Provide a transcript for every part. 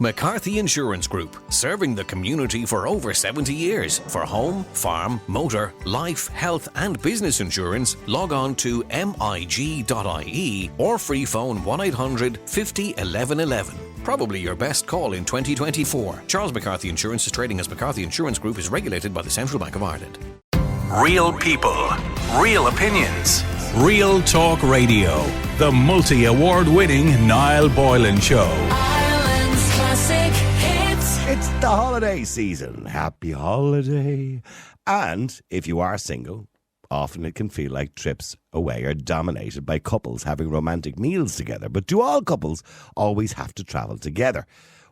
McCarthy Insurance Group, serving the community for over 70 years. For home, farm, motor, life, health and business insurance, log on to mig.ie or free phone 1800 50 11 11. Probably your best call in 2024. Charles McCarthy Insurance is trading as McCarthy Insurance Group, is regulated by the Central Bank of Ireland. Real people, real opinions. Real Talk Radio. The multi-award winning Niall Boylan Show. Ireland's classic hits. It's the holiday season. Happy holiday. And if you are single, often it can feel like trips away are dominated by couples having romantic meals together. But do all couples always have to travel together?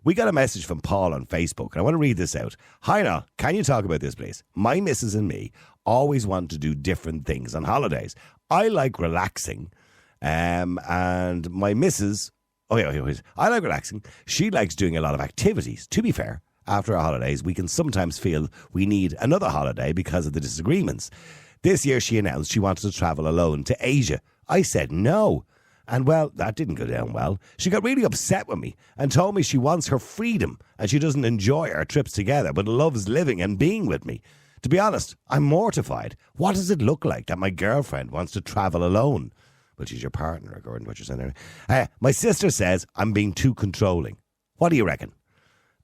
We got a message from Paul on Facebook, and I want to read this out. Hi, Niall. Can you talk about this, please? My missus and me always want to do different things on holidays. I like relaxing, and my missus... I like relaxing. She likes doing a lot of activities. To be fair, after our holidays, we can sometimes feel we need another holiday because of the disagreements. This year, she announced she wanted to travel alone to Asia. I said no. And, well, that didn't go down well. She got really upset with me and told me she wants her freedom and she doesn't enjoy our trips together but loves living and being with me. To be honest, I'm mortified. What does it look like that my girlfriend wants to travel alone? Well, she's your partner, according to what you're saying there. My sister says I'm being too controlling. What do you reckon?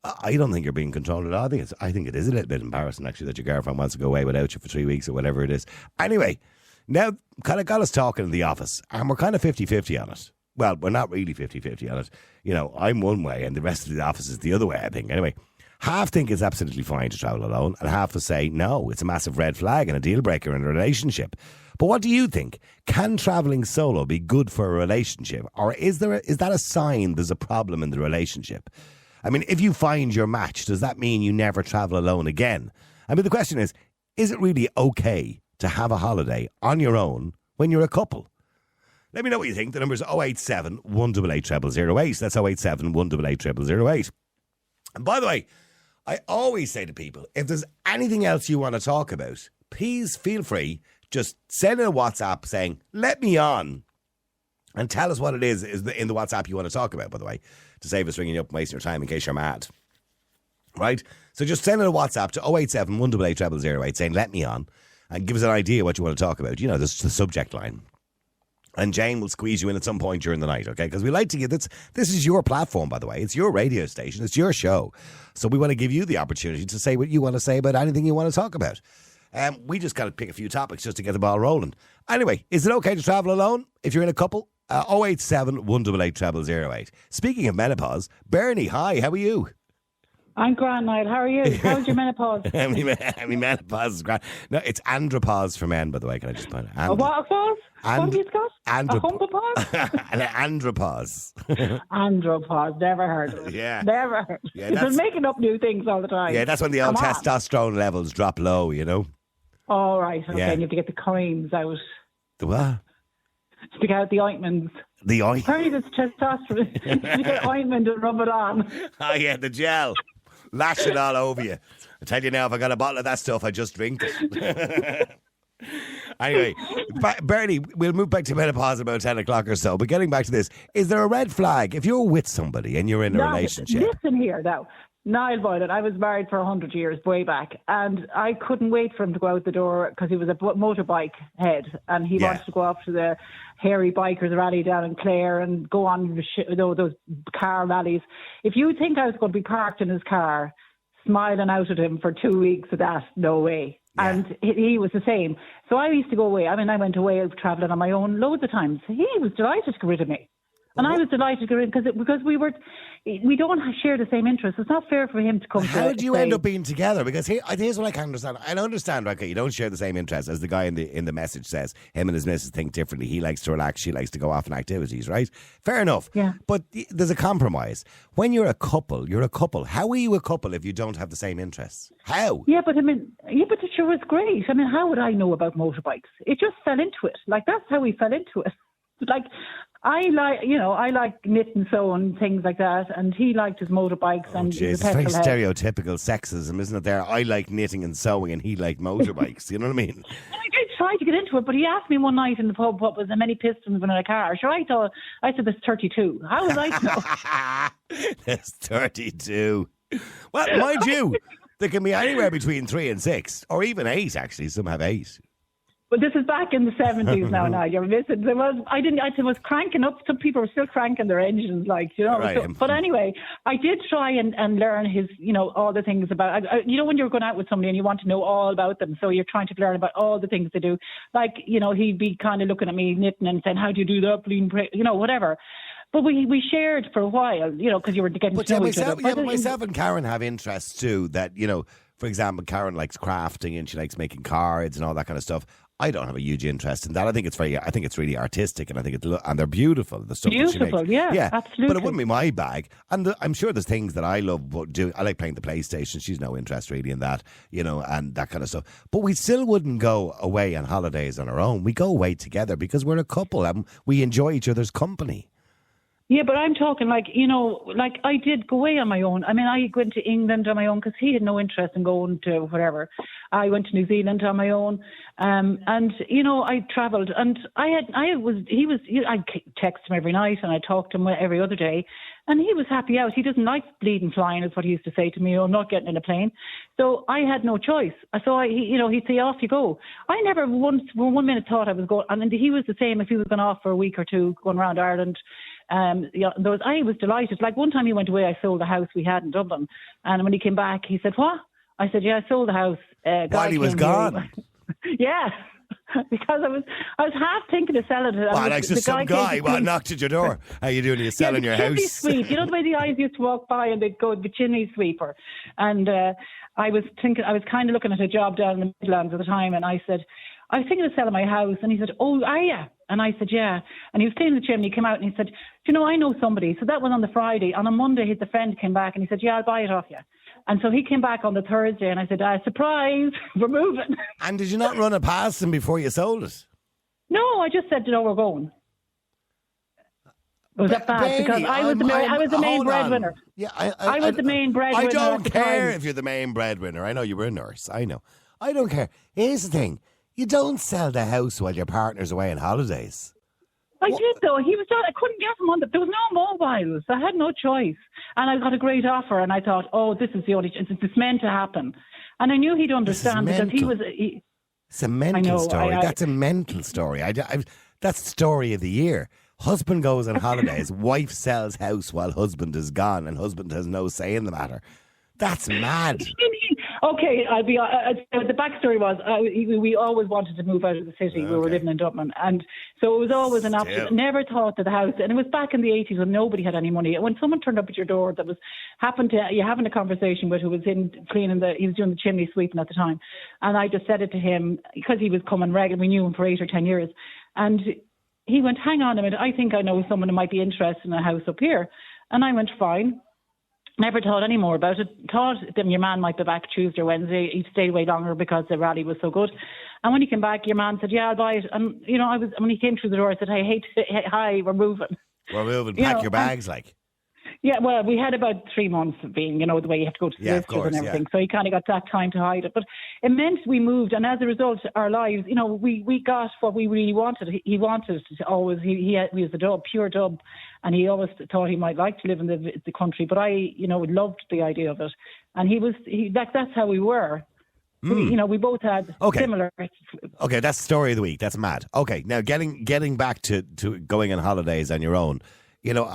I don't think you're being controlled at all. I think it is a little bit embarrassing, actually, that your girlfriend wants to go away without you for 3 weeks or whatever it is. Anyway, now kind of got us talking in the office, and we're kind of 50-50 on it. Well, we're not really 50-50 on it. You know, I'm one way, and the rest of the office is the other way, I think. Anyway, half think it's absolutely fine to travel alone, and half will say, no, it's a massive red flag and a deal breaker in a relationship. But what do you think? Can travelling solo be good for a relationship? Or is that a sign there's a problem in the relationship? I mean, if you find your match, does that mean you never travel alone again? I mean, the question is it really okay to have a holiday on your own when you're a couple? Let me know what you think. The number is 087 188 0008. That's 087 188 0008. And by the way, I always say to people, if there's anything else you want to talk about, please feel free. Just send in a WhatsApp saying, let me on. And tell us what it is in the WhatsApp you want to talk about, by the way, to save us ringing you up and wasting your time in case you're mad. Right? So just send in a WhatsApp to 087 188 0008 saying, let me on, and give us an idea what you want to talk about. You know, this is the subject line. And Jane will squeeze you in at some point during the night, okay? Because we like to give this is your platform, by the way. It's your radio station. It's your show. So we want to give you the opportunity to say what you want to say about anything you want to talk about. We just got to pick a few topics just to get the ball rolling. Anyway, is it okay to travel alone if you're in a couple? 087 188 0008. Speaking of menopause, Bernie, hi, how are you? I'm grand, Niall. How are you? How's your menopause? I mean, menopause is grand. No, it's andropause for men, by the way. Can I just point out? What pause? What have you got? A humpapause? An andropause. Andropause. Never heard of it. Yeah. Never heard. Yeah, You're making up new things all the time. Yeah, that's when the old testosterone levels drop low, you know? All right. Okay, Yeah. and you have to get the coins out. The what? Stick out the ointments. The ointment? Apparently there's testosterone. You get ointment and rub it on. Oh, yeah, the gel. Lash it all over you. I tell you now, if I got a bottle of that stuff, I just drink it. Anyway, Bernie, we'll move back to menopause about 10 o'clock or so. But getting back to this, is there a red flag if you're with somebody and you're in a relationship? Listen here now. Niall Boylan, I was married for 100 years way back, and I couldn't wait for him to go out the door because he was a motorbike head, and he wanted to go off to the hairy bikers rally down in Clare and go on those car rallies. If you think I was going to be parked in his car smiling out at him for 2 weeks of that, no way. Yeah. And he was the same. So I used to go away. I mean, I went away travelling on my own loads of times. He was delighted to get rid of me. And I was delighted to get rid because we don't share the same interests. It's not fair for him to come. How did you end up being together? Because here's what I can't understand. I don't understand. Okay, you don't share the same interests, as the guy in the message says. Him and his missus think differently. He likes to relax. She likes to go off on activities. Right? Fair enough. Yeah. But there's a compromise. When you're a couple, you're a couple. How are you a couple if you don't have the same interests? How? Yeah, but it sure was great. I mean, how would I know about motorbikes? It just fell into it. Like, that's how we fell into it. Like, I like knit and sew and things like that, and he liked his motorbikes and it's very stereotypical sexism, isn't it? There, I like knitting and sewing, and he liked motorbikes. You know what I mean? I tried to get into it, but he asked me one night in the pub what was how many pistons were in a car. Sure, I said there's 32. How was I to know? There's 32. Well, mind you, there can be anywhere between 3 and 6, or even 8. Actually, some have 8. But this is back in the 70s now. Now you're missing. I was cranking up. Some people were still cranking their engines, like, you know. Right. But anyway, I did try and learn his, you know, all the things about. You know, when you're going out with somebody and you want to know all about them, so you're trying to learn about all the things they do. Like, you know, he'd be kind of looking at me knitting and saying, "How do you do that, bleeding?" You know, whatever. But we shared for a while, you know, because you were getting to know each other. But myself and Karen have interests too. That, you know, for example, Karen likes crafting and she likes making cards and all that kind of stuff. I don't have a huge interest in that. I think it's really artistic, and I think and they're beautiful. The stuff that she makes. Yeah, absolutely. But it wouldn't be my bag. And I'm sure there's things that I love doing. I like playing the PlayStation. She's no interest really in that, you know, and that kind of stuff. But we still wouldn't go away on holidays on our own. We go away together because we're a couple and we enjoy each other's company. Yeah, but I'm talking like, you know, like I did go away on my own. I mean, I went to England on my own because he had no interest in going to whatever. I went to New Zealand on my own. And, you know, I travelled and I text him every night and I talked to him every other day. And he was happy out. He doesn't like bleeding flying, is what he used to say to me, or not getting in a plane. So I had no choice. So he'd say, off you go. I never once for 1 minute thought I was going. And he was the same if he was going off for a week or two, going around Ireland. I was delighted. Like one time he went away, I sold the house we had in Dublin. And when he came back, he said, "What?" I said, "Yeah, I sold the house." While he was gone? Yeah. Because I was half thinking of selling it. Well, like some guy knocked at your door. How you doing? Are you selling your house? Chimney sweep. You know the way the guys used to walk by and they'd go, the chimney sweeper. And I was kind of looking at a job down in the Midlands at the time, and I said, "I was thinking of selling my house." And he said, "Oh, are you?" And I said, "Yeah." And he was cleaning the chimney, he came out and he said, "Do you know, I know somebody." So that was on the Friday. On a Monday, his friend came back and he said, "Yeah, I'll buy it off you." And so he came back on the Thursday and I said, "Surprise, we're moving." And did you not run it past him before you sold it? No, I just said, "No, we're going." Was that bad? Because I was the main breadwinner. Yeah, I was the main breadwinner. I don't care if you're the main breadwinner. I know you were a nurse. I know. I don't care. Here's the thing. You don't sell the house while your partner's away on holidays. I did though. He was done. I couldn't get him on there was no mobiles. I had no choice. And I got a great offer and I thought, oh, this is the only chance. It's meant to happen. And I knew he'd understand because he was... It's a mental story. That's a mental story. That's the story of the year. Husband goes on holidays, wife sells house while husband is gone and husband has no say in the matter. That's mad. Okay, I'll be. The backstory was we always wanted to move out of the city. Okay. We were living in Dublin, and so it was always an option. Never thought that the house, and it was back in the 80s when nobody had any money. When someone turned up at your door that you're having a conversation with, who was in cleaning he was doing the chimney sweeping at the time, and I just said it to him because he was coming regular. We knew him for 8 or 10 years, and he went, "Hang on a minute, I think I know someone who might be interested in a house up here," and I went, "Fine." Never thought any more about it. Thought that your man might be back Tuesday or Wednesday. He stayed away longer because the rally was so good. And when he came back, your man said, "Yeah, I'll buy it." And, you know, when he came through the door, I said, "Hey, hi, we're moving." We're moving. Pack your bags, like. Yeah, well, we had about 3 months of being, you know, the way you have to go to the solicitors and everything. Yeah. So he kind of got that time to hide it. But it meant we moved. And as a result, our lives, you know, we got what we really wanted. He wanted to always, he was a dub, pure dub. And he always thought he might like to live in the country. But I, you know, loved the idea of it. And that's how we were. You know, we both had similar. Okay, that's the story of the week. That's mad. Okay, now getting back to going on holidays on your own, you know,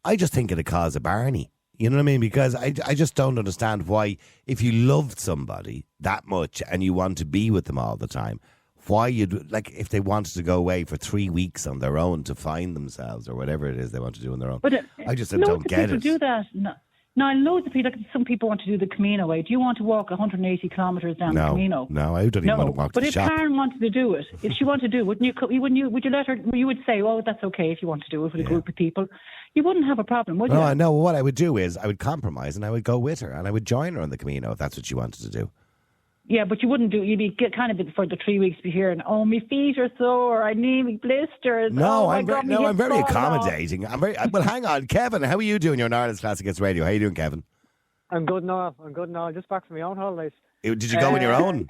I just think it'd cause a Barney. You know what I mean? Because I just don't understand why, if you loved somebody that much and you want to be with them all the time, why you'd, like, if they wanted to go away for 3 weeks on their own to find themselves or whatever it is they want to do on their own. But I just don't get it. Do that. No, loads of people. Some people want to do the Camino way. Do you want to walk 180 kilometres down the Camino? No, I don't even want to walk to the shop. But if Karen wanted to do it, if she wanted to do it, would you let her? You would say, "Oh, that's okay if you want to do it with a group of people." You wouldn't have a problem, would you? No, no. What I would do is I would compromise and I would go with her and I would join her on the Camino if that's what she wanted to do. Yeah, but you wouldn't do. You'd be kind of for the 3 weeks to be here and my feet are sore. I need blisters. No, I'm very accommodating. Well, hang on, Kevin. How are you doing? You're on Ireland's Classic Hits Radio. How are you doing, Kevin? I'm good now. I'm just back from my own holidays. Did you go on your own?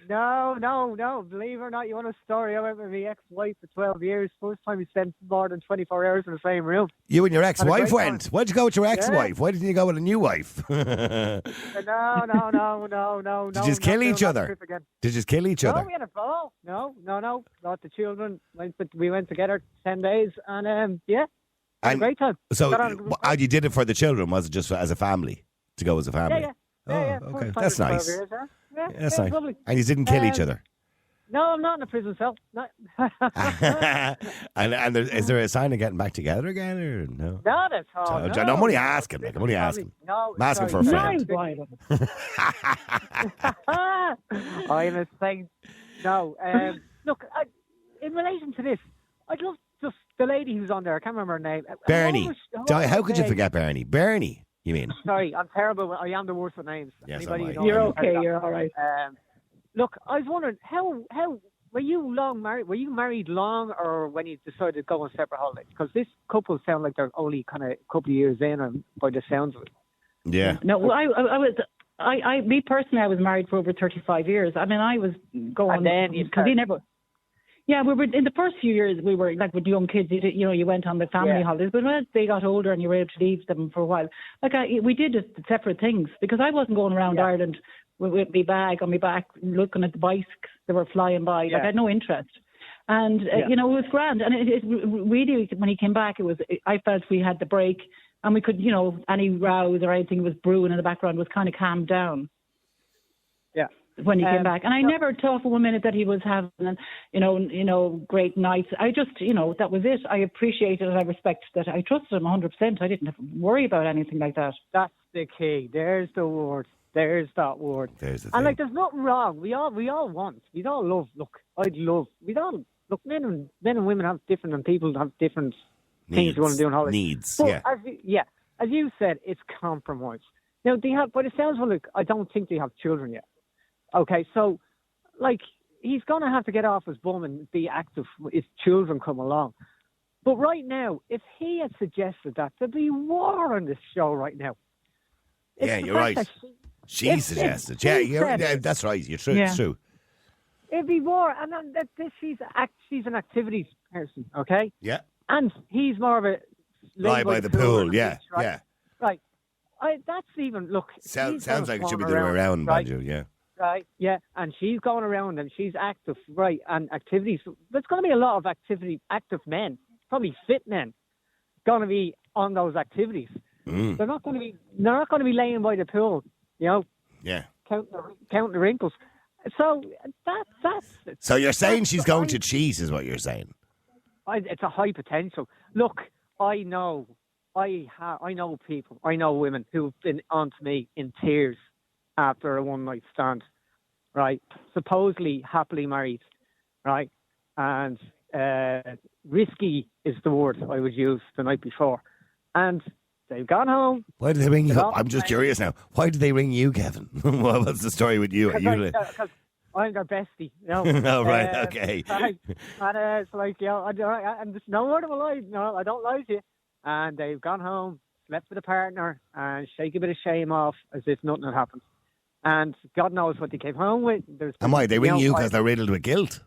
No. Believe it or not, you want a story? I went with my ex-wife for 12 years. First time we spent more than 24 hours in the same room. You and your ex-wife great went. time. Why'd you go with your ex-wife? Why didn't you go with a new wife? No. Did you kill each other? Did you kill each No, other? we had a ball. No. Got the children. We went together 10 days, and yeah, had a And great time. So, Got on- you did it for the children? Was it just as a family? To go as a family? Yeah. Oh, okay. First time That's in 12 nice. years, huh? Yeah, That's yeah, nice. lovely. And you didn't kill each Um, other? No, I'm not in a prison cell. No. and is there a sign of getting back together again, or no? Not at all. No, I'm only asking. I'm only asking. No, I'm asking for a sorry. friend. I'm a saint. No. Look, in relation to this, I'd love just the lady who's on there. I can't remember her name. Bernie. How could you name? forget Bernie? Bernie, you mean? Sorry, I'm terrible. I am the worst with names. Yes, Anybody am I. who knows You're me, okay. You're all right. Look, I was wondering how were you long married? Were you married long, or when you decided to go on separate holidays? Because this couple sound like they're only kind of a couple of years in, and by the sounds of it. Yeah. No, well, me personally, I was married for over 35 years. I mean, I was going. And then you because he never. Yeah, we were in the first few years. We were like with young kids. You went on the family holidays, but when they got older and you were able to leave them for a while, we did separate things because I wasn't going around Ireland with my bag on my back looking at the bikes that were flying by. Like I had no interest, and it was grand. And it really, when he came back, I felt we had the break, and we could, any rows or anything was brewing in the background was kind of calmed down. Yeah. When he came back. And I never thought for 1 minute that he was having, great nights. I just, that was it. I appreciated and I respected that. I trusted him 100%. I didn't have to worry about anything like that. That's the key. There's the word. There's that word. There's the and thing. there's nothing wrong. We all want. We all love. Look, I'd love. We all look. Men and women have different, and people have different things they want to do on holiday. Needs. But as you said, it's compromise. Now they have, by the sounds of it, I don't think they have children yet. Okay, so he's gonna have to get off his bum and be active if children come along. But right now, if he had suggested that, there'd be war on this show right now. It's Yeah, the you're fact right. that She suggested. Yeah, that's right. You're true. It's true. It'd be war, and then she's an activities person, okay? Yeah. And he's more of a Lie by the pool. Yeah, right? yeah. Right. That's even look. Sounds he's like it should be going the way around, right? Banjo. Yeah. Right, yeah, and she's going around and she's active, right, and activities. There's going to be a lot of active men, probably fit men, going to be on those activities. They're not going to be laying by the pool, Yeah. counting the wrinkles. So that's. So you're saying she's going to cheat, is what you're saying? It's a high potential. Look, I know people, I know women who've been onto me in tears after a one-night stand, right? Supposedly happily married, right? And risky is the word I would use the night before. And they've gone home. Why did they ring you? I'm just curious now. Why did they ring you, Kevin? What's the story with you? Because I'm their bestie, Oh, right, okay. Right. And it's like, and there's no word of a lie. No, I don't lie to you. And they've gone home, slept with a partner, and shake a bit of shame off as if nothing had happened. And God knows what they came home with. And why? They ring you because they're riddled with guilt?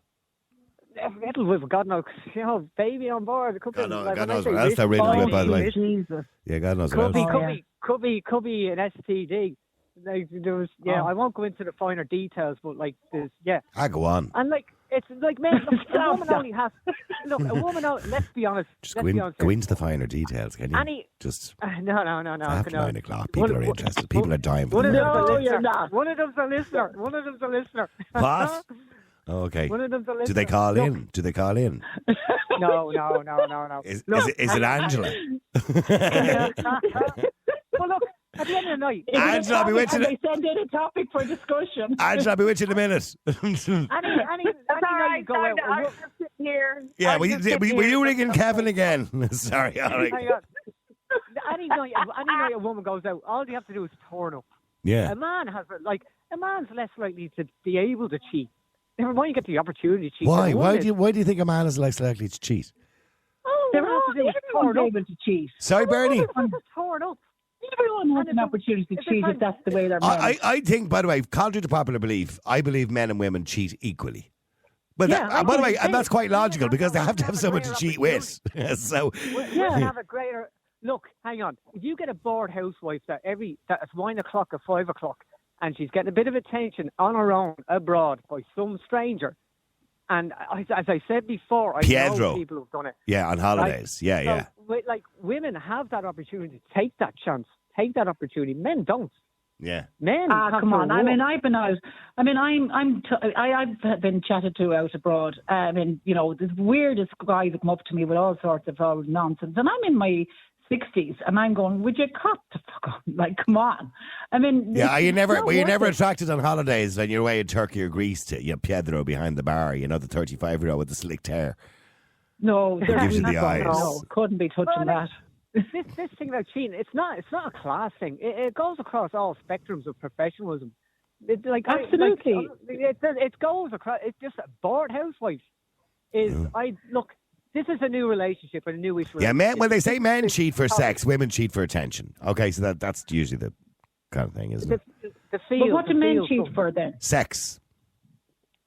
Riddled with, God knows, baby on board. God knows what else they're riddled with, by the way. Jesus. Yeah, God knows what else. Could be an STD. There was, I won't go into the finer details, but there's, Go on. And it's like, man, a woman only has. Look, a woman. Let's be honest. Just go into the finer details, can you? Just no. after 9 o'clock, people are interested. People are dying for One of them. them's a listener. One of them's a listener. What? Oh, okay. One of them's a listener. Do they call in? Do they call in? No. Is it Angela? Well, look. At the end of the night, Angela, I'll be with you. They send in a topic for discussion. Angela, I'll be with you in a minute. any night you go out. I'm just sitting here. Yeah, were you ringing Kevin again? Sorry, all right. Hang on. Any night a woman goes out, all you have to do is turn up. Yeah. A man's less likely to be able to cheat. Never mind, you get the opportunity to cheat. Why? Why do you think a man is less likely to cheat? Oh, Everyone's able to cheat. Sorry, Bernie. Turn up. Everyone has an opportunity to cheat if that's the way they're made. I think, by the way, contrary to popular belief, I believe men and women cheat equally. But by the way, and that's quite logical because they have to have someone to cheat with. So Women have a greater look. Hang on, if you get a bored housewife that's 9 o'clock or 5 o'clock, and she's getting a bit of attention on her own abroad by some stranger, and as I said before, I know people who've done it. Yeah, on holidays. Right? Yeah. Like women have that opportunity to take that chance, take that opportunity. Men don't. Yeah. Men. Come on. I mean, I've been out. I mean, I've been chatted to out abroad. I mean, you know, the weirdest guys come up to me with all sorts of nonsense, and I'm in my 60s, and I'm going, would you cut the fuck on? Like, come on. I mean, yeah, you never attracted on holidays when you're away in Turkey or Greece to Pietro behind the bar, the 35-year-old with the slicked hair. No, gives you the eyes. No, couldn't be touching that. This thing about cheating, it's not a class thing. It goes across all spectrums of professionalism. Absolutely. It goes across. It's just a bored housewife. This is a new relationship and a newish relationship. Yeah, when they say men cheat for sex, women cheat for attention. Okay, so that's usually the kind of thing, isn't it? But what do men cheat for then? Sex.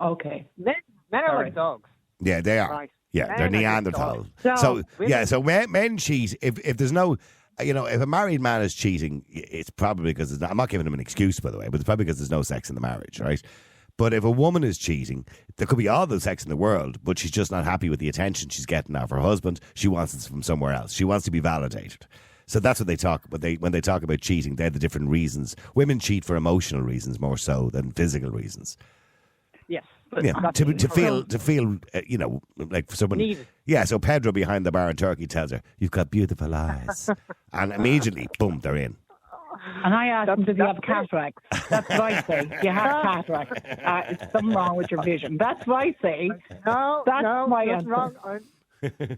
Okay. Men are like dogs. Yeah, they are. Right. Yeah, they're Neanderthal. So men cheat if there's no, if a married man is cheating, it's probably because I'm not giving him an excuse, by the way, but it's probably because there's no sex in the marriage, right? But if a woman is cheating, there could be all the sex in the world, but she's just not happy with the attention she's getting off her husband. She wants it from somewhere else. She wants to be validated. So that's what they talk about. When they talk about cheating, they're the different reasons. Women cheat for emotional reasons more so than physical reasons. Yes. Yeah, to feel, like someone. Needed. Yeah, so Pedro behind the bar in Turkey tells her, "You've got beautiful eyes," and immediately, boom, they're in. And I asked him, does he have cataracts? That's what I say. You have cataracts. It's something wrong with your vision. That's what I say. No, that's my nothing answer. Wrong.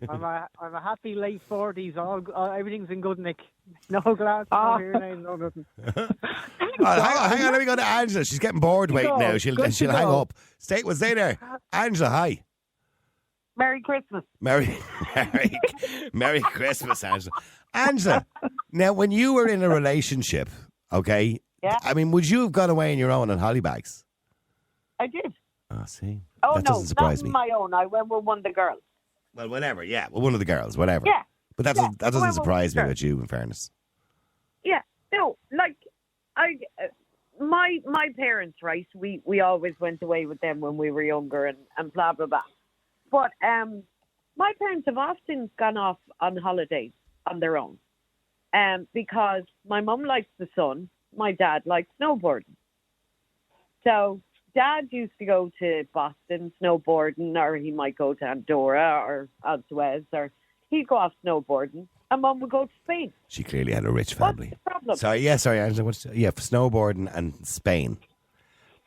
I'm a happy late 40s. Everything's in good nick. No glass, no hearing, no nothing. Hang on, let me go to Angela. She's getting bored waiting now. She'll hang up. Stay there. Angela, hi. Merry Christmas. Merry Christmas, Angela. Angela, now when you were in a relationship, okay? Yeah. I mean, would you have gone away on your own on hollybags? I did. Oh, see? Oh, that no, doesn't surprise not me. my own. I went with one of the girls. Well, whatever, yeah. Well, one of the girls, whatever. Yeah. But that doesn't surprise me about you, in fairness. Yeah. No, like, my parents, right, we always went away with them when we were younger and blah, blah, blah. But my parents have often gone off on holidays on their own because my mum likes the sun, my dad likes snowboarding. So Dad used to go to Boston snowboarding, or he might go to Andorra or Alsuez, or he'd go off snowboarding, and Mum would go to Spain. She clearly had a rich family. What's the problem? Sorry, Angela. For snowboarding and Spain.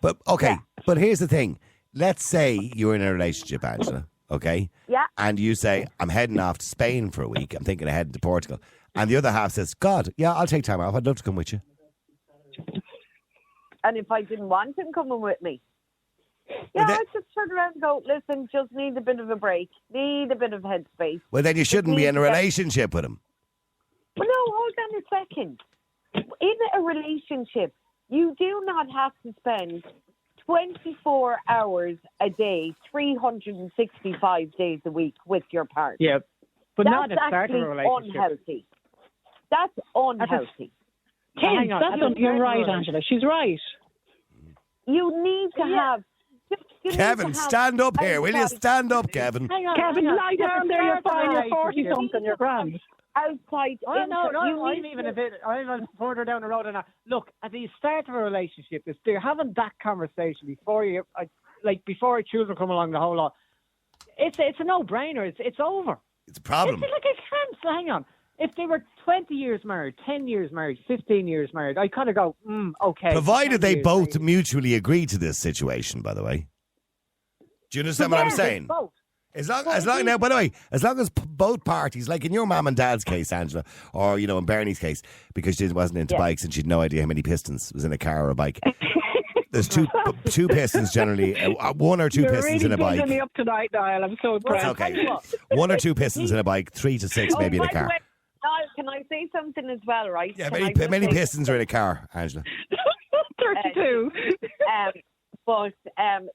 But, okay, Yeah. But here's the thing. Let's say you're in a relationship, Angela, okay? Yeah. And you say, I'm heading off to Spain for a week. I'm thinking of heading to Portugal. And the other half says, God, yeah, I'll take time off. I'd love to come with you. And if I didn't want him coming with me, Well, I'd just turn around and go, listen, just need a bit of a break, need a bit of headspace. Well, then you shouldn't be in a relationship with him. Well, no, hold on a second. In a relationship, you do not have to spend 24 hours a day, 365 days a week with your partner. Yeah, but That's not at the start of actually a relationship. unhealthy. That's unhealthy. Hang on. You're right, Angela. She's right. You need to have... you need Kevin, to have stand up here. Will you outside- stand up, Kevin? Hang on, Kevin, hang on. lie down there. You're fine. You're 40-something. You're grand. Outside... Oh, no, you I'm need even to- a bit. I'm further down the road than that. Look, at the start of a relationship, if they're having that conversation before before children come along, the whole lot, it's a no-brainer. It's over. It's a problem. It's like I can't. Hang on. If they were 20 years married, 10 years married, 15 years married, I kind of go, okay. Provided 10 they years both married. mutually agree to this situation, by the way. Do you understand what I'm saying? Both. As long, now, by the way, as long as both parties, like in your mum and dad's case, Angela, or, in Bernie's case, because she wasn't into bikes and she'd no idea how many pistons was in a car or a bike. There's two pistons generally, one or two You're pistons really in a bike. building me up tonight, Niall. I'm so It's impressed. okay. 1 or 2 pistons in a bike, 3 to 6 maybe in a by the car. way, can I say something as well, right? Yeah, Can I many just say- pistons are in a car, Angela. 32. But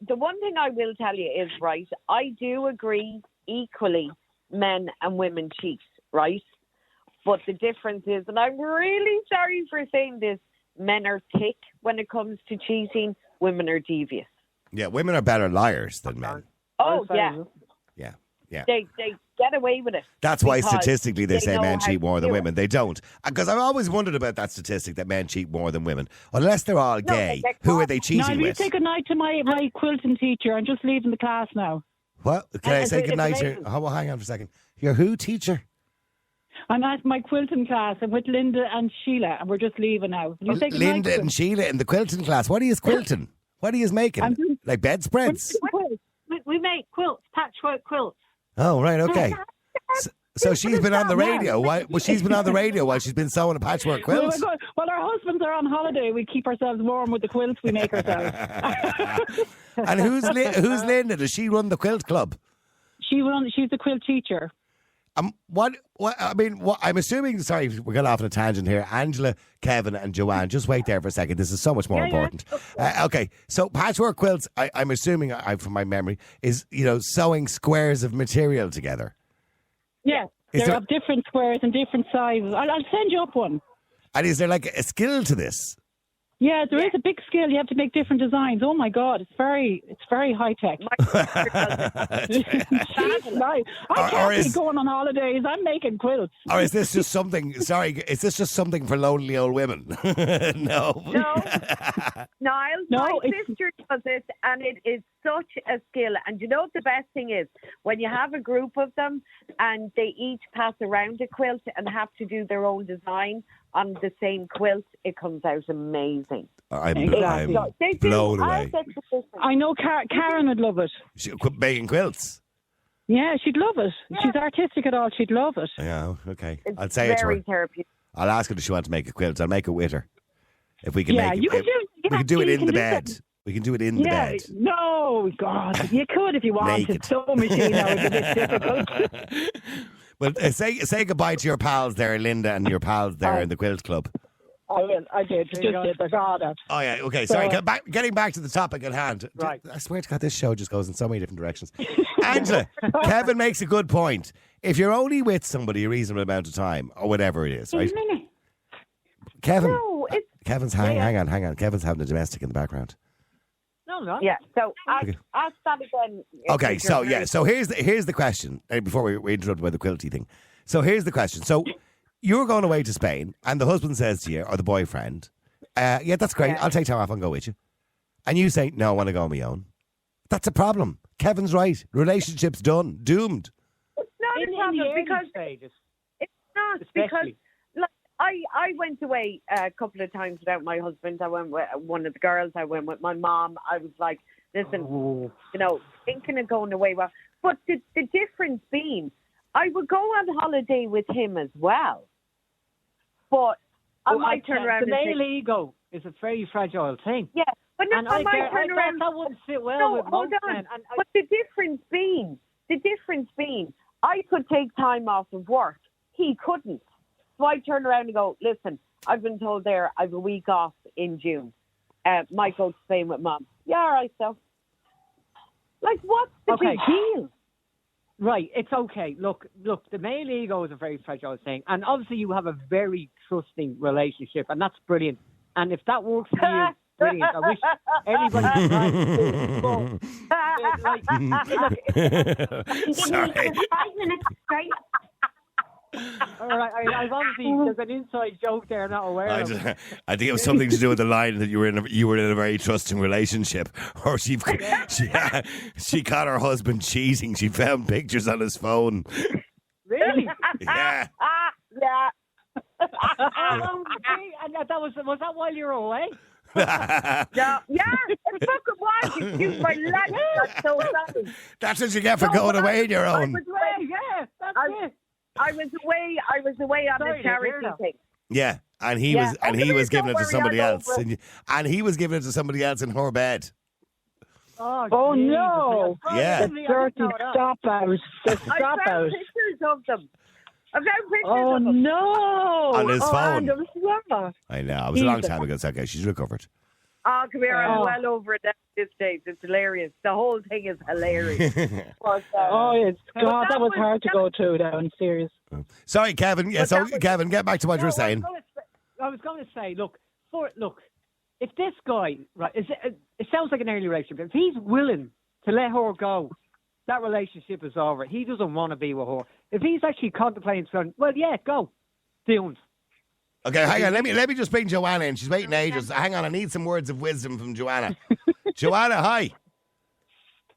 the one thing I will tell you is, right, I do agree equally men and women cheat, right? But the difference is, and I'm really sorry for saying this, men are thick when it comes to cheating, women are devious. Yeah, women are better liars than men. Oh, yeah. Yeah, yeah. They get away with it. That's why because statistically they say know men how cheat to more than do it. women. They don't. Because I've always wondered about that statistic that men cheat more than women. Unless they're all gay. they Who are can't. they Now, cheating will you with? say goodnight to my quilting teacher? I'm just leaving the class now. What? Can I say it's goodnight to amazing. oh, well, hang on for a second. Your who teacher? I'm at my quilting class. I'm with Linda and Sheila, and we're just leaving now. Will you say goodnight Linda to them? and Sheila in the quilting class. What are you quilting? What are you making? I'm doing- Like bedspreads? We make quilts, patchwork quilts. Oh, right, okay. So she's been on the radio. Why? Well, she's been on the radio while she's been sewing a patchwork quilt. Well, our husbands are on holiday. We keep ourselves warm with the quilts we make ourselves. And who's Linda? Does she run the quilt club? She's the quilt teacher. What? I mean, what? I'm assuming. Sorry, we're going off on a tangent here. Angela, Kevin, and Joanne. Just wait there for a second. This is so much more important. Okay, so patchwork quilts. I'm assuming, from my memory, is sewing squares of material together. Yeah, Is they there- have different squares and different sizes. I'll send you up one. And is there like a skill to this? Yeah, there is a big skill. You have to make different designs. Oh my God, it's very high tech. I can't be going on holidays. I'm making quilts. Or is this just something? Sorry, is this just something for lonely old women? No. Niall, No, my it's- sister does it, and it is such a skill. And you know what the best thing is? When you have a group of them and they each pass around a quilt and have to do their own design on the same quilt, it comes out amazing. I'm Exactly. They do. blown I'll away. get the system. I know Karen would love it. She quit making quilts. Yeah, she'd love it. She's artistic at all. She'd love it. Yeah, okay. It's I'll say it to very her. therapeutic. I'll ask her if she wants to make a quilt. I'll make it with her. If we can Yeah, make it. you can do. We can do it you in can the do bed. that. We can do it in the Yeah, bed. no, God, you could if you wanted. Naked. Sewing machine now is a bit difficult. Well, say goodbye to your pals there, Linda, and your pals there in the quilt club. I will. I did. Just did. I got it. Oh yeah, okay. Sorry, getting back to the topic at hand. Right. I swear to God, this show just goes in so many different directions. Angela, Kevin makes a good point. If you're only with somebody a reasonable amount of time, or whatever it is, right? Kevin, No, it's Kevin's hang on. Kevin's having a domestic in the background. No. yeah. So ask that again. Okay, if so you're yeah, so here's the question before we interrupt by the quilty thing. So here's the question. So you're going away to Spain, and the husband says to you, or the boyfriend, "Yeah, that's great. I'll take time off and go with you." And you say, "No, I want to go on my own." That's a problem. Kevin's right. Relationship's done, doomed. It's not In a the problem early because stages, it's not because especially. like I went away a couple of times without my husband. I went with one of the girls. I went with my mom. I was like, listen, thinking of going away. Well, but the difference being, I would go on holiday with him as well. But I might turn around The and male say, ego is a very fragile thing. yeah. But if And I might turn I around, that wouldn't sit well no, with hold most on. men. And But the difference being, I could take time off of work. He couldn't. So I turn around and go, listen, I've been told there I have a week off in June. Might go to Spain with Mum. Yeah, all right, so. Like, what's the Okay. big deal? Right, it's okay. Look, the male ego is a very fragile thing. And obviously you have a very trusting relationship, and that's brilliant. And if that works for you, brilliant. I wish everybody tried to do it. But, Sorry. 5 minutes straight. all right, I've obviously, there's an inside joke there I'm not aware I of. think it was something to do with the line that you were in a very trusting relationship, or she caught her husband cheating. She found pictures on his phone. Really? Yeah. Yeah. And that was that while you were away? Yeah, it fucking was. Excuse my language. I'm so sorry. That's what you get for going away on your I own. was away. Yeah, that's it. I was away on Sorry a to hear charity that. thing. Yeah, and he Yeah. was and Okay, he was don't giving it to worry, somebody I'll go else, for it. and he was giving it to somebody else in her bed. Oh, Jesus. no. Yeah. I didn't know that. Stop out. The I stop found out. pictures of them. I found pictures Oh of him. no! On his phone. Adam, stop. I know. It was a long time ago. It's okay. She's recovered. Oh, come here. I'm Oh. well over it at this stage. It's hilarious. The whole thing is hilarious. But, Oh, it's But God. That was hard to that go through. That one, serious. Sorry, Kevin. Yeah, But so that was- Kevin, get back to what you were saying. I was going to say, look, if this guy, right, it sounds like an early relationship. If he's willing to let her go, that relationship is over. He doesn't want to be with her. If he's actually contemplating something, well, yeah, go. Doing. Okay, hang on. Let me just bring Joanna in. She's waiting ages. Hang on. I need some words of wisdom from Joanna. Joanna, hi.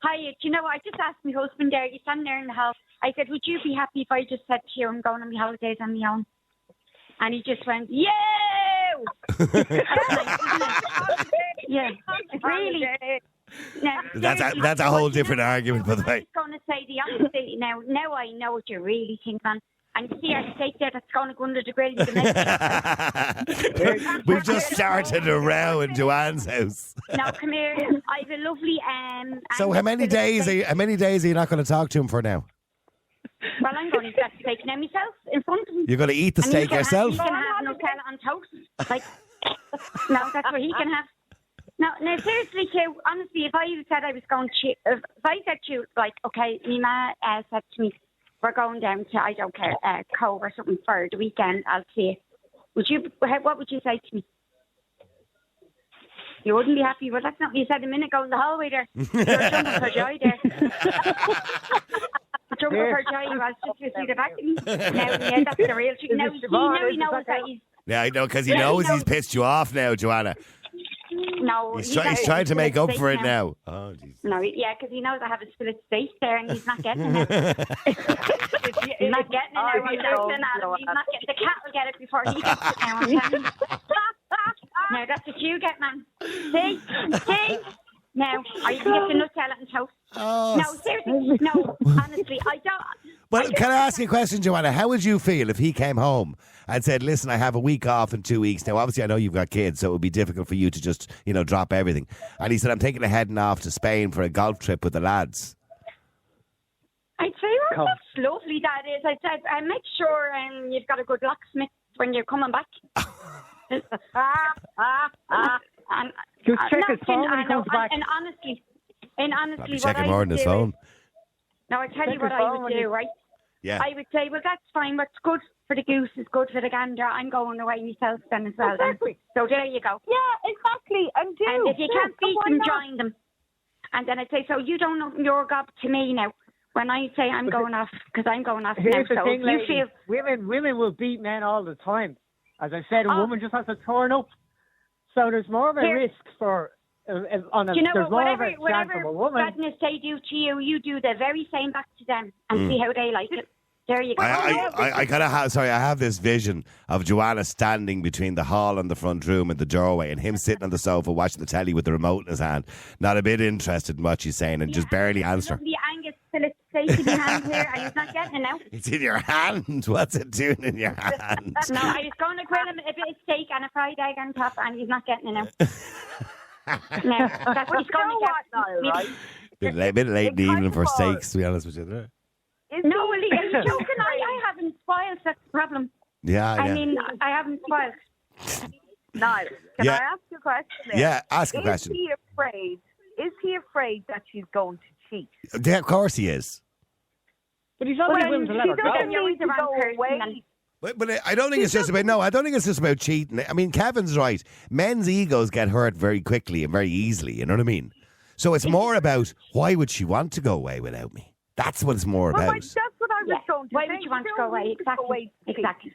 Hi, do you know what? I just asked my husband there, he's standing there in the house. I said, would you be happy if I just said to you, I'm going on my holidays on my own? And he just went, yeah! Yeah, really. Now, seriously, That's a whole but you different know, argument, by the I way. was going to say the opposite. Now I know what you really think, man. And you see our steak there that's going to go under the grill. You can make We've just started a row in Joanne's house. Now, come here. I have a lovely... So how many days are you not going to talk to him for now? Well, I'm going to eat that steak now myself in front of him. You're going to eat the And steak he yourself? He can have Nutella on toast. Like, no, that's what he can have. Now, seriously, too, honestly, if I said I was going to... If I said to you, like, okay, my ma said to me, we're going down to, I don't care, Cove or something for the weekend, I'll see it. What would you say to me? You wouldn't be happy, but that's not what you said a minute ago in the hallway there. You were jumping for joy there. Jumping for joy, I was just to see the back of me. Now, yeah, that's the real truth. Now he knows that he's... Yeah, I know, because he knows he's pissed you off now, Joanna. No, He's trying to make up for it now. Oh, jeez. No, yeah, because he knows I have a split steak there, and he's not getting it. He's not getting it now. I'm looking at him. He's not getting. The cat will get it before he gets it now. I'm telling you. Now that's what you get, man. See. Now, are you going to get the Nutella and toast? Oh. No, seriously. No, honestly, I don't. Well, can I ask you a question, Joanna? How would you feel if he came home and said, listen, I have a week off in 2 weeks. Now, obviously, I know you've got kids, so it would be difficult for you to just, drop everything. And he said, I'm taking a heading off to Spain for a golf trip with the lads. I'd say, well, that's lovely, that is. I'd say, make sure you've got a good locksmith when you're coming back. And, Just check his phone when he comes back. And honestly, Probably what checking I more would on his do phone. is, now I tell Check you what his I phone would when do, right? Yeah. I would say, well, that's fine. What's good for the goose is good for the gander. I'm going away myself then as well. Exactly. Then. So there you go. Yeah, exactly. And if you can't beat them, join them. And then I'd say, so you don't know your gob to me now. When I say I'm going off, because I'm going off now. Here's the So thing, if you ladies. feel... Women will beat men all the time. As I said, a woman just has to turn up. So there's more of a Here. risk for... Do you know there's what? more of a chance Whatever of a woman. badness they do to you, you do the very same back to them and see how they like it. There you go. I kind of have, I have this vision of Joanna standing between the hall and the front room and the doorway and him sitting on the sofa watching the telly with the remote in his hand, not a bit interested in what she's saying and just barely answering. The Angus Phillips steak in your hand here and he's not getting it now. It's in your hand. What's it doing in your hand? No, I was going to grill him a bit of steak and a fried egg on top and he's not getting it now. No, that's what he's going to get. Niall, right? Bit late in the evening for steaks, to be honest with you. No, well, he's joking. I haven't spoiled. That's the problem. Yeah, I mean, I haven't spoiled. Niall, can Yeah. I ask you a question there? Yeah, ask a question. Is he afraid that she's going to cheat? Yeah, of course he is. But he's always willing to let her she go. doesn't You're need with the to wrong go person away. then. But I don't think it's just about, I don't think it's just about cheating. I mean, Kevin's right. Men's egos get hurt very quickly and very easily, you know what I mean? So it's more about, why would she want to go away without me? That's what it's more Well, about. that's what I was Yeah. going to Why say. would you want to don't go away? need to go away Exactly. to cheat. Exactly.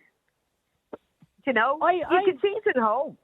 You know, you can cheat at home.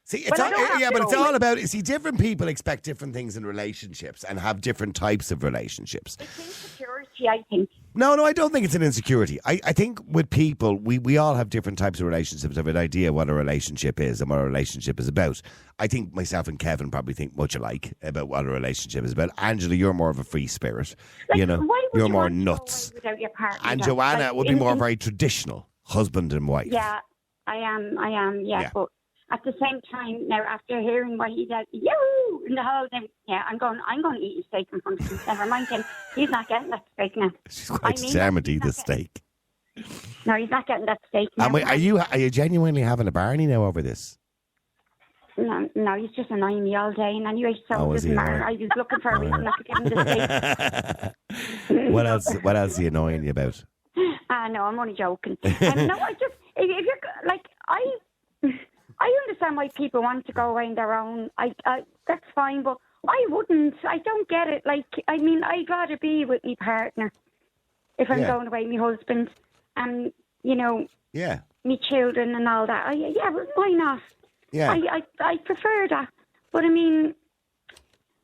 See, it's But I don't have but to it's go all away. about, see, different people expect different things in relationships and have different types of relationships. It's insecurity, I think. No, I don't think it's an insecurity. I think with people, we all have different types of relationships, have an idea what a relationship is and what a relationship is about. I think myself and Kevin probably think much alike about what a relationship is about. Angela, you're more of a free spirit. Like, you know, why would you're you more want to go nuts. away without your partner, And though? Joanna Like, would be in- more in- very traditional, husband and wife. Yeah, I am, yeah. Yeah. But at the same time, now after hearing what he said, yoo in the whole thing, yeah, I'm going to eat a steak in front of him. Never mind him. He's not getting that steak now. She's quite I mean, determined to he's eat the not steak. No, he's not getting that steak now. And wait, are you genuinely having a Barney now over this? No, he's just annoying me all day. And anyway, so it is he doesn't matter. annoying? I was looking for a reason not to give him the steak. What else? What else is he annoying you about? No, I'm only joking. No, I just if you're like I understand why people want to go away on their own. I that's fine, but I wouldn't. I don't get it. Like, I mean, I'd rather be with my partner if I'm going away, my husband, and you know, my children and all that. Well, why not? Yeah, I prefer that. But I mean,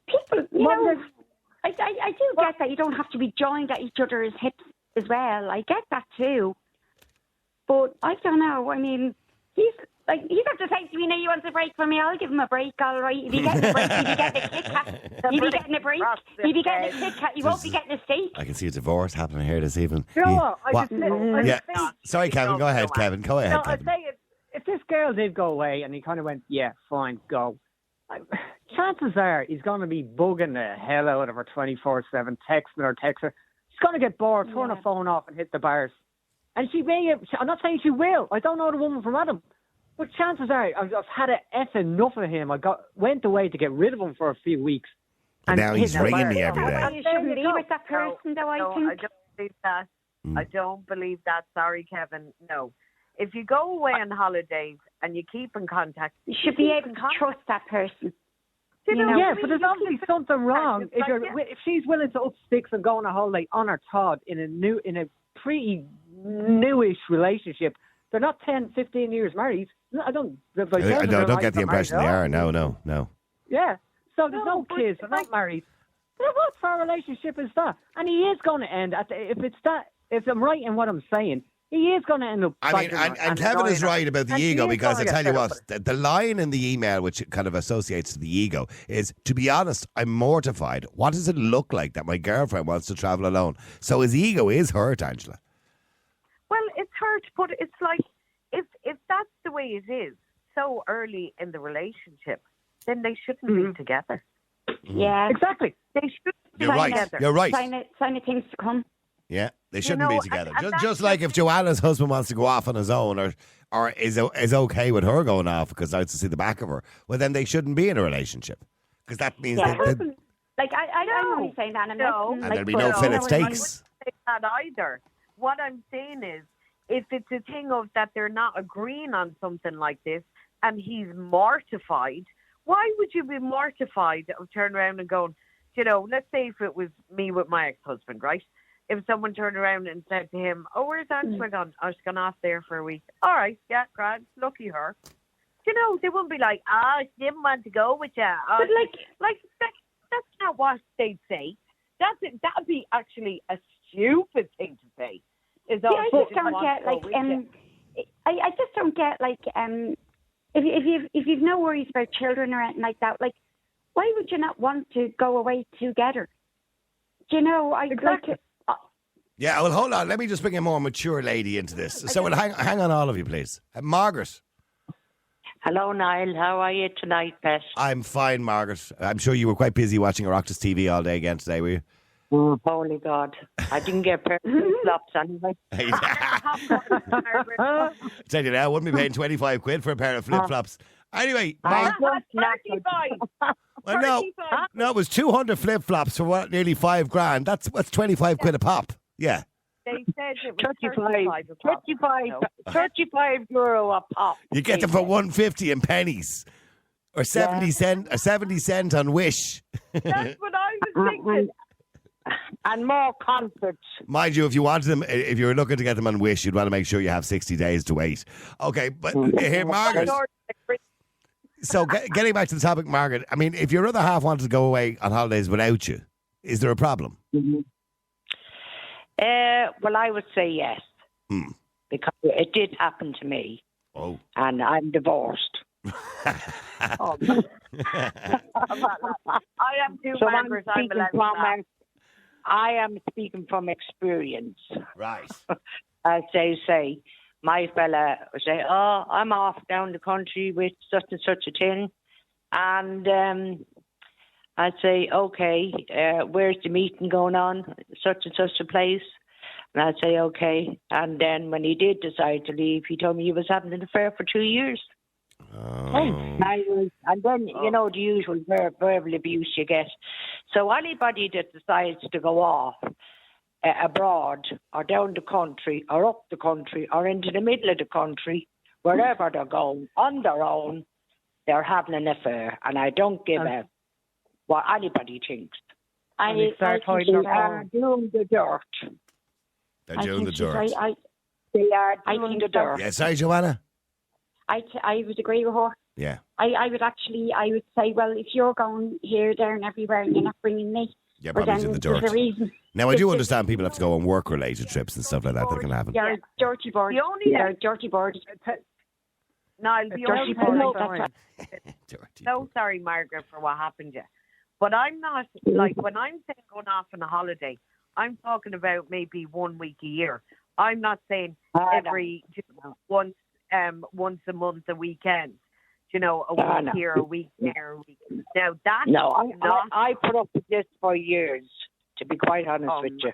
people, you know, I do get that you don't have to be joined at each other's hips as well. I get that too. But I don't know. I mean, he's have to say to me, "No, you want a break from me? I'll give him a break, all right. If he getting a break, he'll be getting a Kit Kat. He'll be getting a break. He'll be getting a Kit Kat. He won't be getting a steak." I can see a divorce happening here this evening. You know what? Sorry, Kevin. Go ahead, Kevin. Go ahead, I'd Kevin. say if this girl did go away and he kind of went, yeah, fine, go. Chances are he's going to be bugging the hell out of her 24/7, texting her. She's going to get bored, turn her phone off and hit the bars. And she may, I'm not saying she will. I don't know the woman from Adam. But chances are, I've had enough of him. Went away to get rid of him for a few weeks. And now he's ringing me every day. You shouldn't be with that person, though, I think. I don't believe that. I don't believe that. Sorry, Kevin. No. If you go away on holidays and you keep in contact, you should be able to trust that person. You know, yeah, but there's obviously something wrong if she's willing to up sticks and go on a holiday on her Todd in a pretty newish relationship. They're not 10, 15 years married. I don't get the impression they are. No. Yeah. So there's no kids. They're not married. What sort of relationship is that? And he is going to end if I'm right in what I'm saying, he is going to end up. I mean, and Kevin is right about the ego, because I tell you what, the line in the email which kind of associates to the ego is, to be honest, I'm mortified. What does it look like that my girlfriend wants to travel alone? So his ego is hurt, Angela. Well, it's hurt, but it's like, if that's the way it is so early in the relationship, then they shouldn't be together. Yeah, exactly. They should be together. You're right. Sign of things to come. Yeah, they shouldn't be together. Just like if Joanna's husband wants to go off on his own, or is okay with her going off because I like to see the back of her, well, then they shouldn't be in a relationship, because that means I'm only saying that. And there'll be no fillet steaks. I wouldn't say that either. What I'm saying is, if it's a thing of that they're not agreeing on something like this, and he's mortified, why would you be mortified of turning around and going, you know, let's say if it was me with my ex-husband, right? If someone turned around and said to him, "Oh, where's Angela gone? I was gone off there for a week." All right, yeah, grand, lucky her. You know, they wouldn't be like, she didn't want to go with you. But that's not what they'd say. That'd be actually a stupid thing to say. I just don't get if you've no worries about children or anything like that, like, why would you not want to go away together? Do you know? Yeah, well, hold on. Let me just bring a more mature lady into this. So, hang on, all of you, please. Margaret. Hello, Niall. How are you tonight, Pet? I'm fine, Margaret. I'm sure you were quite busy watching Oireachtas TV all day again today, were you? Oh, holy God. I didn't get pair of flops anyway. Tell you now, I wouldn't be paying 25 quid for a pair of flip-flops. Anyway, Margaret. Well, no, it was 200 flip-flops for nearly $5,000. That's 25 quid a pop. Yeah. They said it was 35 euro a pop. You get them for 150 in pennies, or 70 cent on Wish. That's what I was thinking. And more concerts. Mind you, if you wanted them, if you were looking to get them on Wish, you'd want to make sure you have 60 days to wait. Okay, but here, Margaret. So, getting back to the topic, Margaret, I mean, if your other half wanted to go away on holidays without you, is there a problem? Well, I would say yes. Because it did happen to me. Oh. And I'm divorced. I am too, Margaret. I am speaking from experience. Right. As they say, my fella would say, "Oh, I'm off down the country with such and such a thing." And I'd say, "Okay, where's the meeting going on? Such and such a place." And I'd say, okay. And then when he did decide to leave, he told me he was having an affair for 2 years. Oh. And then, you know, the usual verbal abuse you get. So anybody that decides to go off abroad or down the country or up the country or into the middle of the country, wherever they're going, on their own, they're having an affair. And I don't give a what anybody thinks. I They are doing the dirt. They're doing the dirt. They are doing the dirt. Yeah, sorry, Joanna. I would agree with her. Yeah. I would say, well, if you're going here, there, and everywhere, and you're not bringing me, Yeah, well, probably then in the there's dirt. a reason. Now, I do understand people have to go on work-related trips and stuff like that can happen. You're a dirty bird. You're a dirty bird. Niall, the only thing Dirty. so sorry, Margaret, for what happened to you. But I'm not, like, when I'm saying going off on a holiday, I'm talking about maybe 1 week a year. I'm not saying once a month, a weekend. You know, a week here, a week there, a week. Now, that's I put up with this for years, to be quite honest with you.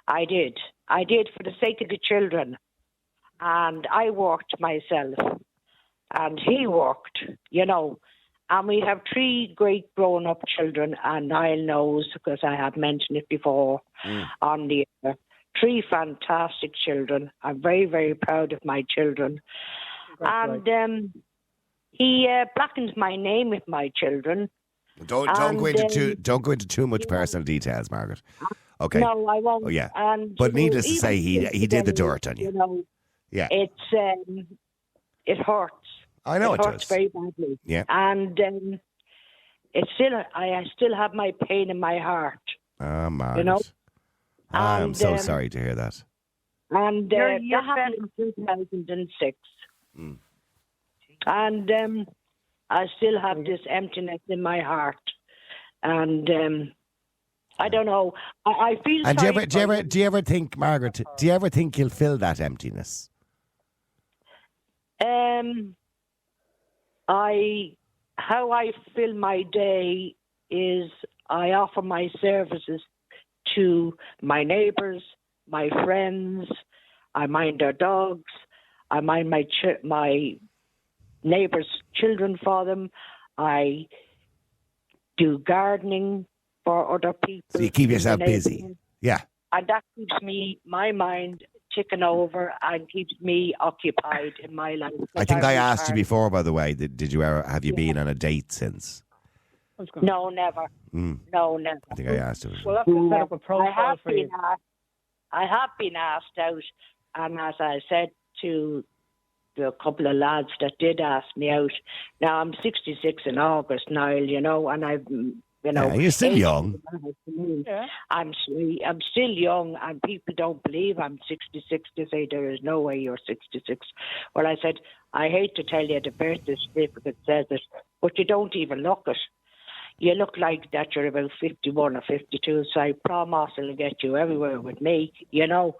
I did. I did for the sake of the children. And I worked myself. And he worked, you know. And we have 3 great grown-up children, and Niall knows, because I have mentioned it before on the air. 3 fantastic children. I'm very, very proud of my children. And he blackened my name with my children. Don't go into too much personal details, Margaret. Okay. No, I won't. Oh, yeah. And, but needless to even say, he did the dirt on you. You know, yeah. It hurts. I know it hurts does. very badly. Yeah. And I still have my pain in my heart. Ah, Margaret. You know. I'm so sorry to hear that. And that happened in 2006. And I still have this emptiness in my heart. And I don't know. I feel. And do you ever think, Margaret? Do you ever think you'll fill that emptiness? How I fill my day is I offer my services to my neighbours, my friends. I mind their dogs. I mind my neighbours' children for them. I do gardening for other people. So you keep yourself busy. Yeah. And that keeps my mind ticking over and keeps me occupied in my life. I think I asked you before, by the way, have you been on a date since? No, never. No, never. I think I asked you. Well, that's set up a profile for you. I have been asked out, and as I said to a couple of lads that did ask me out, now I'm 66 in August, Niall, you know, and I've, you know. Yeah, you're still young. Yeah. I'm still young, and people don't believe I'm 66. They say there is no way you're 66. Well, I said, I hate to tell you the birth certificate says it, but you don't even look it. You look like that you're about 51 or 52, so I promise it'll get you everywhere with me, you know.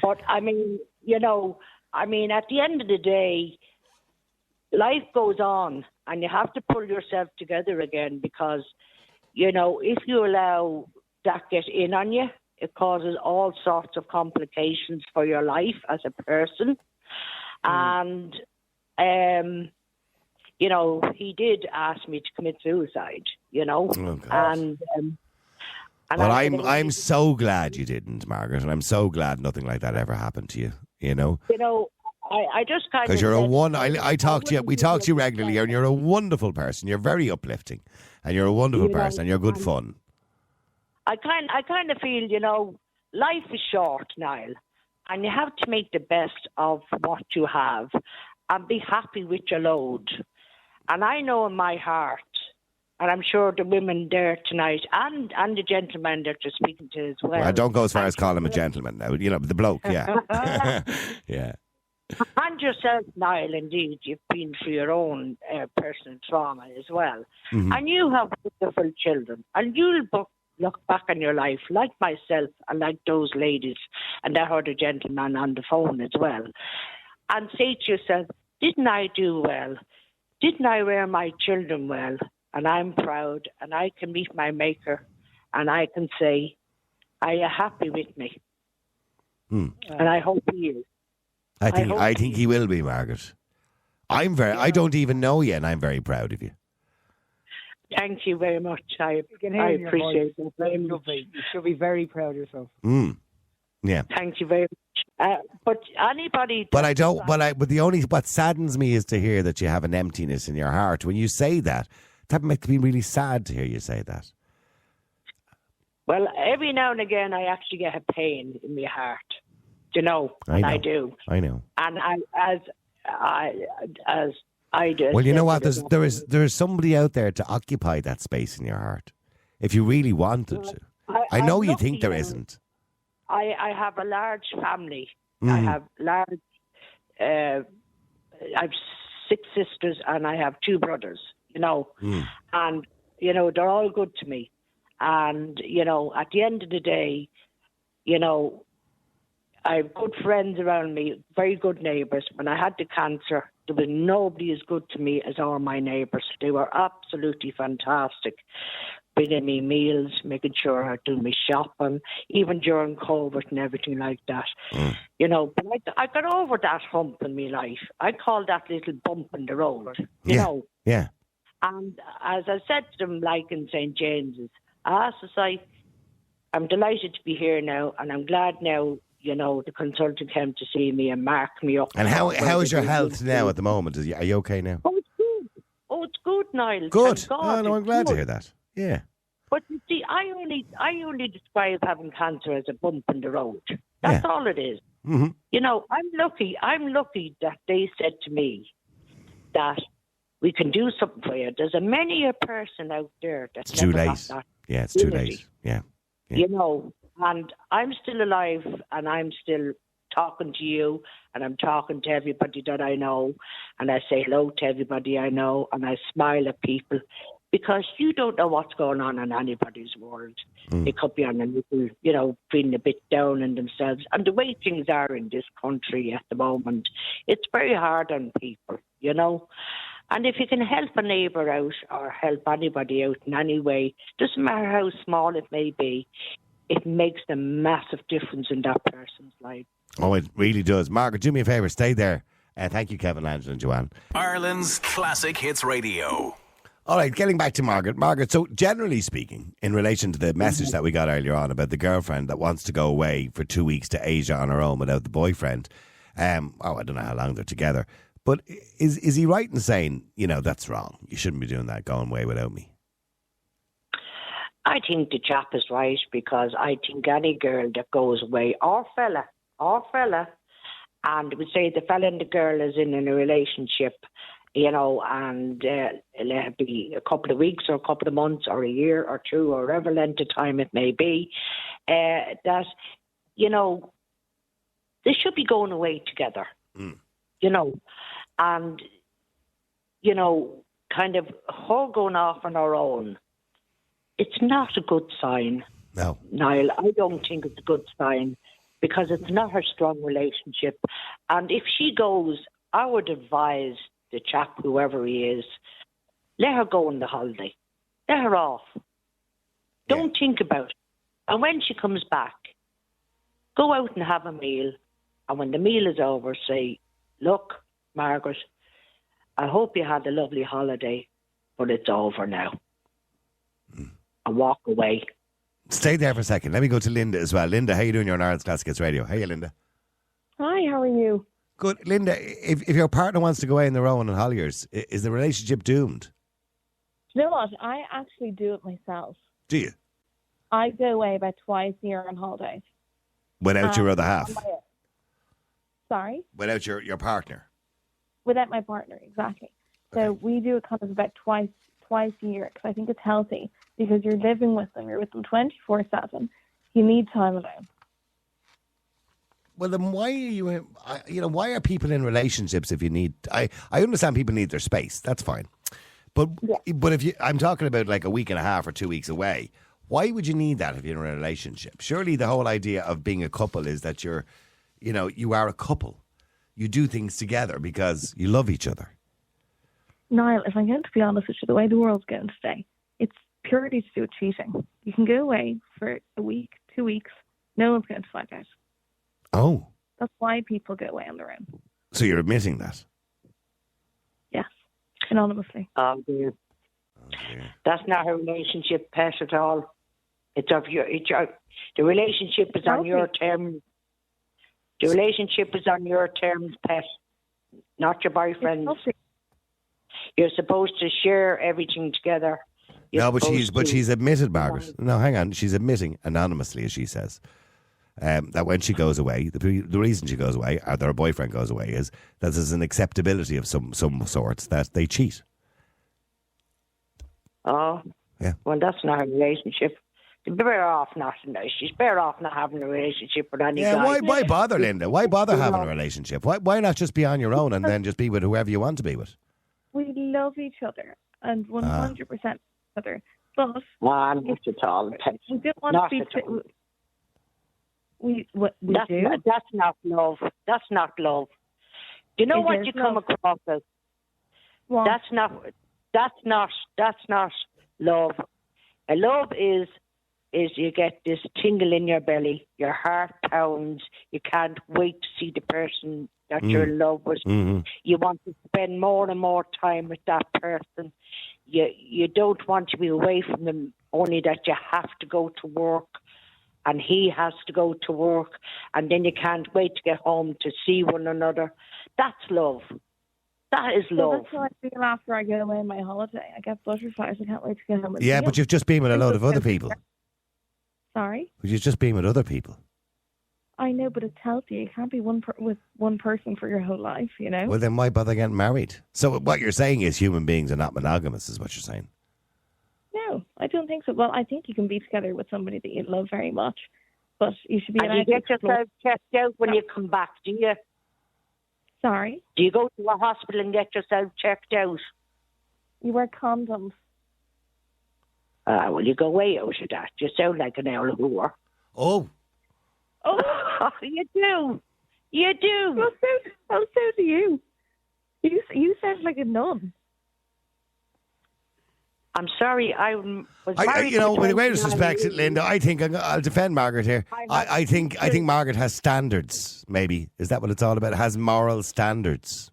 But, I mean, you know, at the end of the day, life goes on, and you have to pull yourself together again because, you know, if you allow that get in on you, it causes all sorts of complications for your life as a person. And, you know, he did ask me to commit suicide, you know. Oh, and well, I'm so glad you didn't, Margaret, and I'm so glad nothing like that ever happened to you, you know. You know, I just kind of... Because I talk to you, we talk to you regularly, and you're a wonderful person. You're very uplifting, and you're a wonderful person, and you're good fun. I kind of feel, you know, life is short, Niall, and you have to make the best of what you have and be happy with your load. And I know in my heart, and I'm sure the women there tonight and the gentleman that you're speaking to as well. I don't go as far as calling him a gentleman now. You know, the bloke, yeah. Yeah. And yourself, Niall, indeed, you've been through your own personal trauma as well. Mm-hmm. And you have wonderful children. And you'll look back on your life, like myself and like those ladies and that other gentleman on the phone as well, and say to yourself, didn't I do well? Didn't I rear my children well? And I'm proud, and I can meet my maker, and I can say, are you happy with me? And I hope he is. I think he will be, Margaret. I don't even know you, and I'm very proud of you. Thank you very much. I can hear in your appreciate voice. it very much. You should be very proud of yourself. Yeah. Thank you very much. But anybody... But I don't. But the only what saddens me is to hear that you have an emptiness in your heart. When you say that makes me really sad to hear you say that. Well, every now and again, I actually get a pain in my heart. You know, I do. I know. And as I do. Well, you know what? There is somebody out there to occupy that space in your heart, if you really wanted to. I know you think there isn't. I have a large family. Mm. I have I have 6 sisters and I have 2 brothers. You know, and you know they're all good to me. And you know, at the end of the day, you know, I have good friends around me, very good neighbours. When I had the cancer, there was nobody as good to me as all my neighbours. They were absolutely fantastic, bringing me meals, making sure I do my shopping, even during COVID and everything like that. You know, but I got over that hump in my life. I call that little bump in the road. You know. Yeah. And as I said to them, like in St. James's, I'm delighted to be here now, and I'm glad now, you know, the consultant came to see me and mark me up. And how is your health now at the moment? Are you okay now? Oh, it's good. Oh, it's good, Niall. Good. Thank God, I'm glad to hear that. Yeah. But you see, I only describe having cancer as a bump in the road. That's all it is. Mm-hmm. You know, I'm lucky that they said to me that we can do something for you. There's many a person out there that's It's too never late. got that. Yeah, it's too late. Yeah. You know, and I'm still alive and I'm still talking to you and I'm talking to everybody that I know and I say hello to everybody I know and I smile at people because you don't know what's going on in anybody's world. They could be on a little, you know, feeling a bit down in themselves. And the way things are in this country at the moment, it's very hard on people, you know. And if you can help a neighbour out or help anybody out in any way, doesn't matter how small it may be, it makes a massive difference in that person's life. Oh, it really does. Margaret, do me a favour, stay there. Thank you, Kevin, Angela and Joanne. Ireland's Classic Hits Radio. All right, getting back to Margaret. Margaret, so generally speaking, in relation to the message that we got earlier on about the girlfriend that wants to go away for 2 weeks to Asia on her own without the boyfriend, I don't know how long they're together, but is he right in saying, you know, that's wrong? You shouldn't be doing that, going away without me. I think the chap is right because I think any girl that goes away, or fella, and we say the fella and the girl is in a relationship, you know, and it'll be a couple of weeks or a couple of months or a year or 2 or whatever length of time it may be, that, you know, they should be going away together, you know, and, you know, kind of her going off on her own. It's not a good sign. No. Niall, I don't think it's a good sign because it's not her strong relationship. And if she goes, I would advise the chap, whoever he is, let her go on the holiday. Let her off. Don't think about it. And when she comes back, go out and have a meal. And when the meal is over, say, look, Margaret, I hope you had a lovely holiday, but it's over now. And walk away. Stay there for a second. Let me go to Linda as well. Linda, how you doing? You're on Ireland's Classic Hits Radio. Hey, Linda. Hi, how are you? Good. Linda, if your partner wants to go away on their own on holidays, is the relationship doomed? You know what? I actually do it myself. Do you? I go away about twice a year on holidays. Without your other half? Sorry? Without your partner? Without my partner, exactly. Okay. So we do it kind of about twice a year because I think it's healthy because you're living with them. You're with them 24/7. You need time alone. Well, then why are why are people in relationships if you need... I understand people need their space. That's fine. But I'm talking about like a week and a half or 2 weeks away. Why would you need that if you're in a relationship? Surely the whole idea of being a couple is that you are a couple. You do things together because you love each other. Niall, if I'm going to be honest with you, the way the world's going today, it's purely to do with cheating. You can go away for a week, 2 weeks, no one's going to find out. Oh. That's why people go away on their own. So you're admitting that? Yes, anonymously. Oh dear. That's not a relationship, pet, at all. It's of your. The relationship is on your terms. The relationship is on your terms, pet, not your boyfriend's. You're supposed to share everything together. No, but she's admitted, Margaret. No, hang on. She's admitting anonymously, as she says, that when she goes away, the reason she goes away, or their boyfriend goes away, is that there's an acceptability of some sorts that they cheat. Oh, yeah. Well, that's not a relationship. She's better off not. She's better off not having a relationship with any guy. Why bother, Linda? Why bother having a relationship? Why not just be on your own and then just be with whoever you want to be with? We love each other and 100% each other. But not at all. We don't want to be. We do. That's not love. That's not love. Do you know what you come across as? What? That's not love. A love is you get this tingle in your belly, your heart pounds, you can't wait to see the person that you're in love with. Mm-hmm. You want to spend more and more time with that person. You don't want to be away from them, only that you have to go to work and he has to go to work, and then you can't wait to get home to see one another. That's love. That is love. That's how I feel after I get away on my holiday. I get butterflies. I can't wait to get home. Yeah, but you've just been with a load of other people. Sorry? You've just been with other people. I know, but it's healthy. You can't be with one person for your whole life, you know? Well, then why bother getting married? So what you're saying is human beings are not monogamous, is what you're saying? No, I don't think so. Well, I think you can be together with somebody that you love very much, but you should be... And you get yourself checked out when you come back, do you? Sorry? Do you go to a hospital and get yourself checked out? You wear condoms. Well, you go way out of that. You sound like an owl whore. Oh. Oh, you do. You do. Well, so do you. You sound like a nun. I'm sorry. I you know, with the greatest respect, Linda, I think I'll defend Margaret here. I think Margaret has standards. Maybe is that what it's all about? Has moral standards.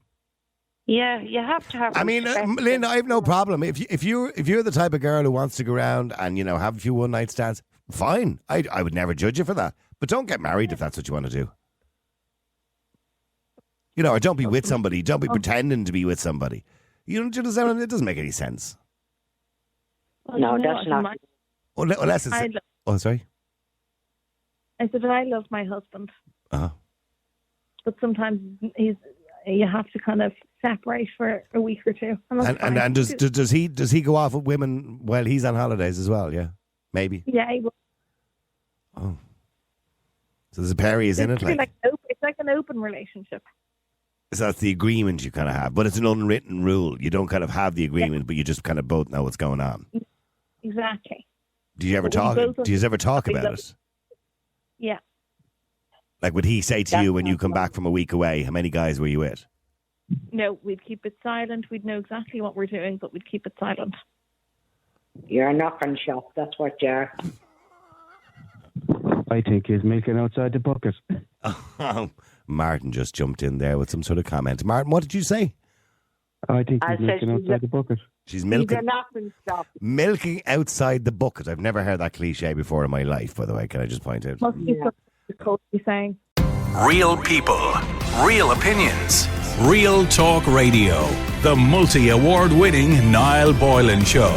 Yeah, you have to have. I mean, Linda, I have no problem if you're the type of girl who wants to go around and have a few one night stands. Fine, I would never judge you for that. But don't get married if that's what you want to do. You know, or don't be with somebody. Don't be pretending to be with somebody. It doesn't make any sense. Well, no, that's not. Unless it's... sorry? I said I love my husband. Uh-huh. But sometimes you have to kind of separate for a week or two. And does he go off with women while he's on holidays as well? Yeah, maybe. Yeah, he will. Oh, so there's a pair is in it. It's like an open relationship. So that's the agreement you kind of have, but it's an unwritten rule. You don't kind of have the agreement, but you just kind of both know what's going on. Exactly. Do you ever talk? Do you ever talk about it? Yeah. Like, would he say to you when you come back from a week away, how many guys were you with? No, we'd keep it silent. We'd know exactly what we're doing, but we'd keep it silent. You're a knock-on shop. That's what you are. I think he's milking outside the bucket. Oh, Martin just jumped in there with some sort of comment. Martin, what did you say? I think he's milking outside the bucket. She's milking. He's a knocking shop. Milking outside the bucket. I've never heard that cliche before in my life, by the way. Can I just point out? Must be something saying. Real people, real opinions, real talk radio. The multi-award winning Niall Boylan Show.